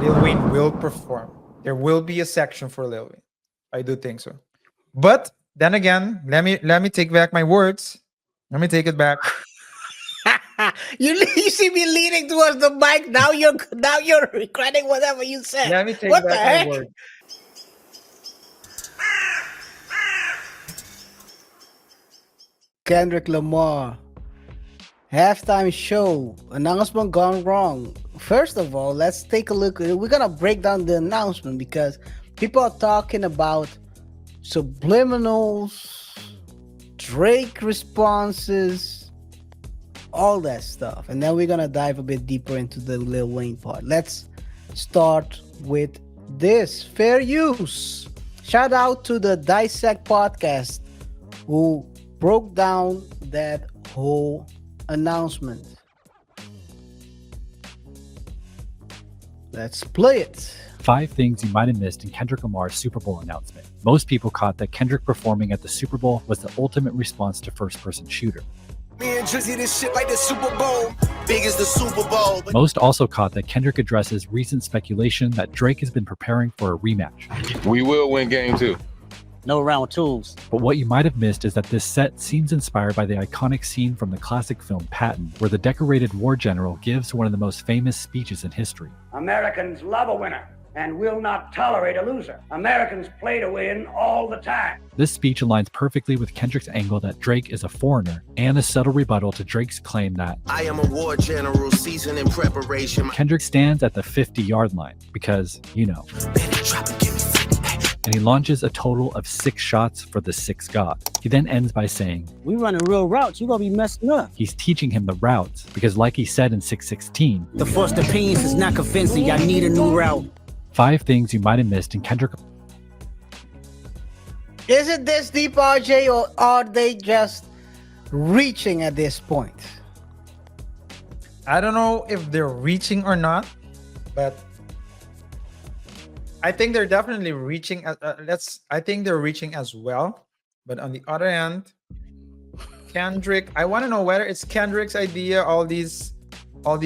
Lil Wayne will perform. There will be a section for Lil Wayne. I do think so. But then again, let me take back my words. Let me take it back. You see me leaning towards the mic. Now you're regretting whatever you said. Let me take What the back my heck? word. Kendrick Lamar halftime show announcement gone wrong. First of all, let's take a look. We're gonna break down the announcement because people are talking about subliminals, Drake responses, all that stuff, and then we're gonna dive a bit deeper into the Lil Wayne part. Let's start with this fair use. Shout out to the Dissect podcast who broke down that whole announcement. Let's play it. 5 things you might have missed in Kendrick Lamar's Super Bowl announcement. Most people caught that Kendrick performing at the Super Bowl was the ultimate response to first-person shooter. Me and Drizzy, this shit like the Super Bowl. Big as the Super Bowl. Most also caught that Kendrick addresses recent speculation that Drake has been preparing for a rematch. We will win game 2. No round twos. But what you might have missed is that this set seems inspired by the iconic scene from the classic film Patton, where the decorated war general gives one of the most famous speeches in history. Americans love a winner and will not tolerate a loser. Americans play to win all the time. This speech aligns perfectly with Kendrick's angle that Drake is a foreigner and a subtle rebuttal to Drake's claim that I am a war general, seasoned in preparation. Kendrick stands at the 50-yard line because, you know. And he launches a total of 6 shots for the 6 God. He then ends by saying, We running real routes. You're going to be messing up. he's teaching him the routes because, like he said in 616, The first opinions is not convincing. I need a new route. 5 things you might have missed in Kendrick. Is it this deep, RJ, or are they just reaching at this point? I don't know if they're reaching or not, but I think they're definitely reaching. I think they're reaching as well. But on the other hand, Kendrick, I want to know whether it's Kendrick's idea, all these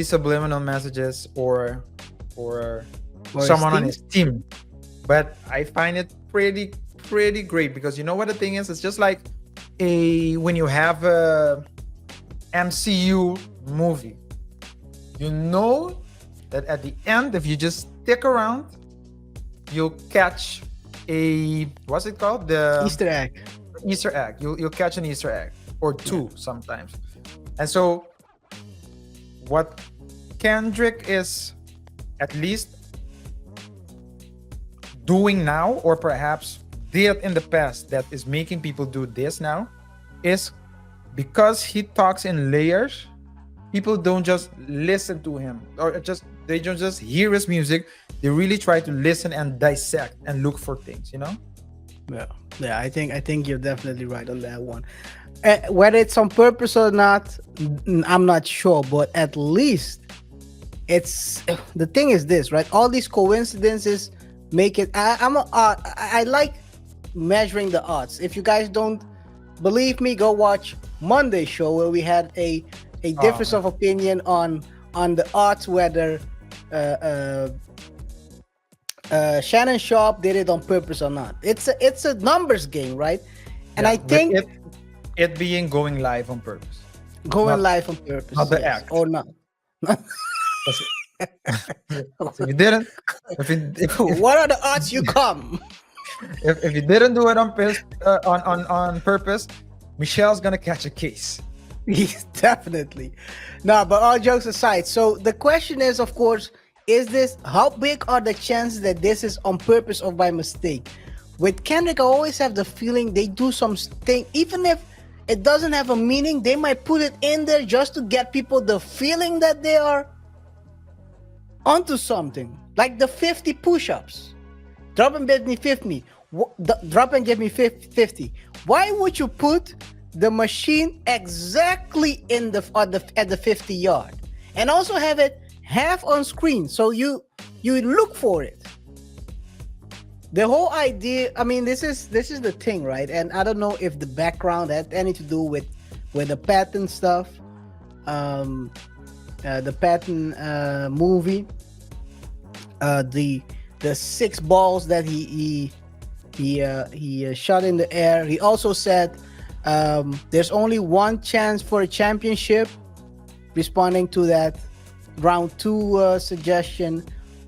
subliminal messages, or someone on his team. But I find it pretty great because you know what the thing is? It's just like when you have a MCU movie, you know that at the end, if you just stick around, you'll catch what's it called? The Easter egg. Easter egg. You'll catch an Easter egg or two sometimes. And so what Kendrick is at least doing now, or perhaps did in the past, that is making people do this now, is because he talks in layers, people don't just listen to him or they don't just hear his music. They really try to listen and dissect and look for things, you know? Yeah. I think you're definitely right on that one. Whether it's on purpose or not, I'm not sure. But at least it's the thing is this, right? All these coincidences make it. I like measuring the odds. If you guys don't believe me, go watch Monday's show where we had a difference of opinion on the odds whether Shannon Sharp did it on purpose or not. It's a numbers game, right? And I think it being going live on purpose. Live on purpose. Not the act. Or not. So if you didn't, what are the odds you come? if you didn't do it on purpose, Michelle's gonna catch a case. Yes, definitely. No, but all jokes aside, so the question is, of course, how big are the chances that this is on purpose or by mistake? With Kendrick, I always have the feeling they do something, even if it doesn't have a meaning, they might put it in there just to get people the feeling that they are onto something. Like the 50 push-ups. Drop and get me 50. Drop and get me 50. Why would you put the machine exactly at the 50 yard and also have it half on screen so you look for it? The whole idea, I mean, this is the thing, right? And I don't know if the background had anything to do with the Patton stuff, the Patton movie. the 6 balls that he shot in the air. He also said there's only one chance for a championship, responding to that round 2 suggestion.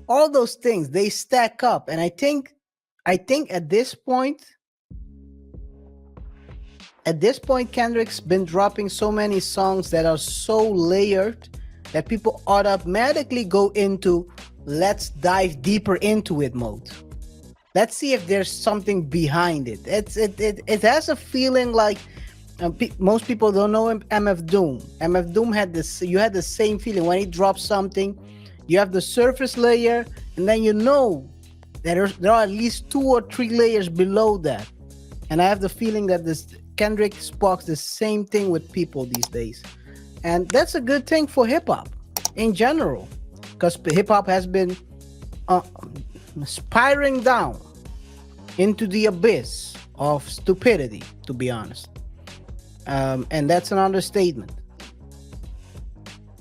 All those things, they stack up, and I think at this point Kendrick's been dropping so many songs that are so layered that people automatically go into let's dive deeper into it mode. Let's see if there's something behind it. It has a feeling like most people don't know MF Doom. MF Doom had this. You had the same feeling when he dropped something. You have the surface layer, and then you know that there are at least 2 or 3 layers below that. And I have the feeling that this Kendrick sparks the same thing with people these days, and that's a good thing for hip hop in general, because hip hop has been spiraling down into the abyss of stupidity, to be honest. And that's an understatement.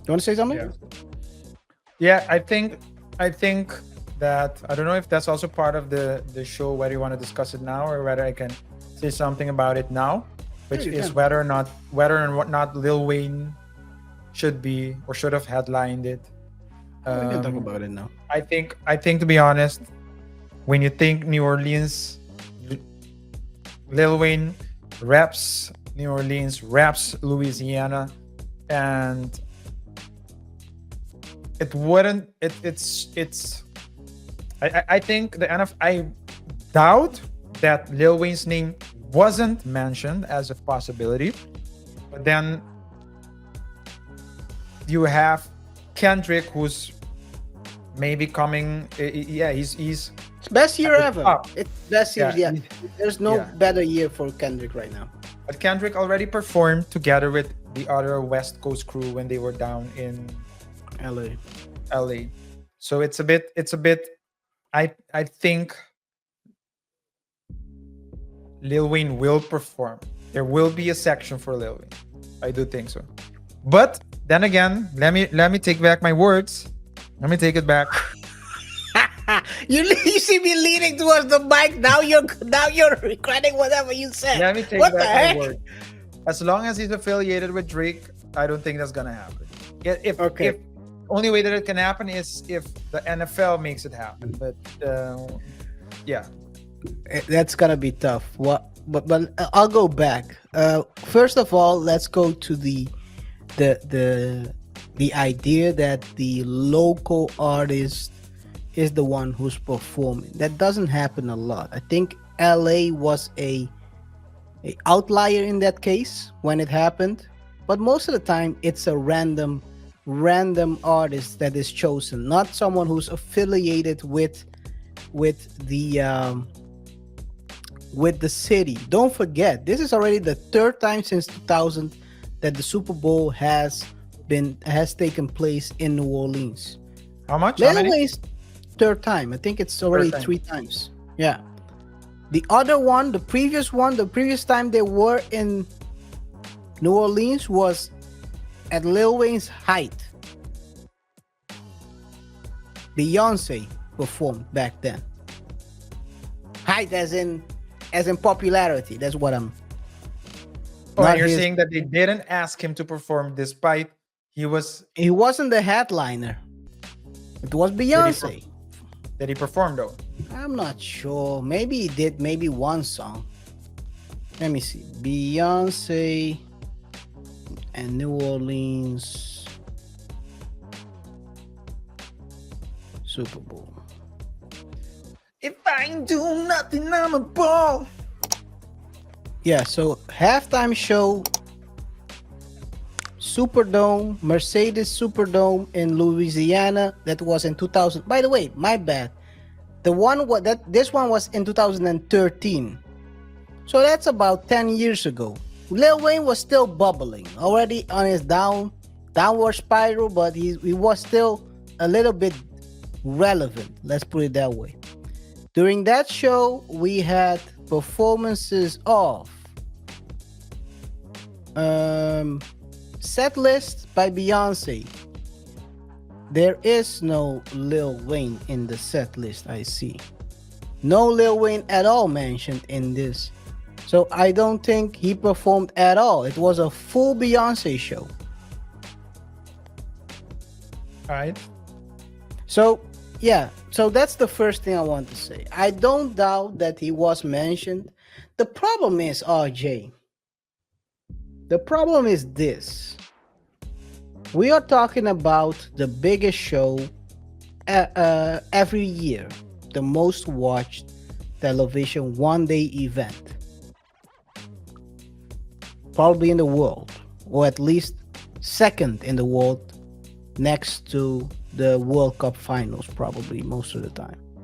You want to say something? Yeah, I think that I don't know if that's also part of the show, whether you want to discuss it now or whether I can say something about it now, which is whether or not Lil Wayne should be or should have headlined it. We can talk about it now. I think to be honest, when you think New Orleans, Lil Wayne reps New Orleans, reps Louisiana, and it wouldn't. It's. I think I doubt that Lil Wayne's name wasn't mentioned as a possibility, but then you have Kendrick, who's maybe coming. He's It's best year ever. top. It's best year. Yeah. Yeah. There's no better year for Kendrick right now. But Kendrick already performed together with the other West Coast crew when they were down in LA. So it's a bit I think Lil Wayne will perform. There will be a section for Lil Wayne. I do think so. But then again, let me take back my words. Let me take it back. You see me leaning towards the mic. Now you're regretting whatever you said. Let me take What the back heck? my word. As long as he's affiliated with Drake, I don't think that's gonna happen. If only way that it can happen is if the NFL makes it happen. But yeah, That's gonna be tough. But I'll go back. First of all, let's go to the idea that the local artist is the one who's performing. That doesn't happen a lot. I think LA was a outlier in that case when it happened, but most of the time it's a random artist that is chosen, not someone who's affiliated with the city. Don't forget, this is already the 3rd time since 2000 that the Super Bowl has taken place in New Orleans. how much? How many? Wayne's 3rd time. I think it's already 3 times. Yeah. The other one, the previous time they were in New Orleans was at Lil Wayne's height. Beyonce performed back then. Height as in popularity. That's what I'm. You're saying that they didn't ask him to perform despite he wasn't the headliner. It was Beyonce. Did he perform though? I'm not sure. Maybe he did. Maybe one song. Let me see. Beyonce and New Orleans Super Bowl. If I do nothing, I'm a ball. Yeah, so halftime show, Superdome, Mercedes Superdome in Louisiana. That was in 2000. By the way, my bad. This one was in 2013. So that's about 10 years ago. Lil Wayne was still bubbling, already on his downward spiral, but he was still a little bit relevant. Let's put it that way. During that show, we had performances of Set List by Beyonce, There is no Lil Wayne in the set list I see. No Lil Wayne at all mentioned in this. So I don't think he performed at all. It was a full Beyonce show. Right? So yeah, so that's the first thing I want to say. I don't doubt that he was mentioned. The problem is, RJ, the problem is this. We are talking about the biggest show every year, the most watched television one-day event, probably in the world, or at least second in the world, next to the World Cup finals, probably most of the time.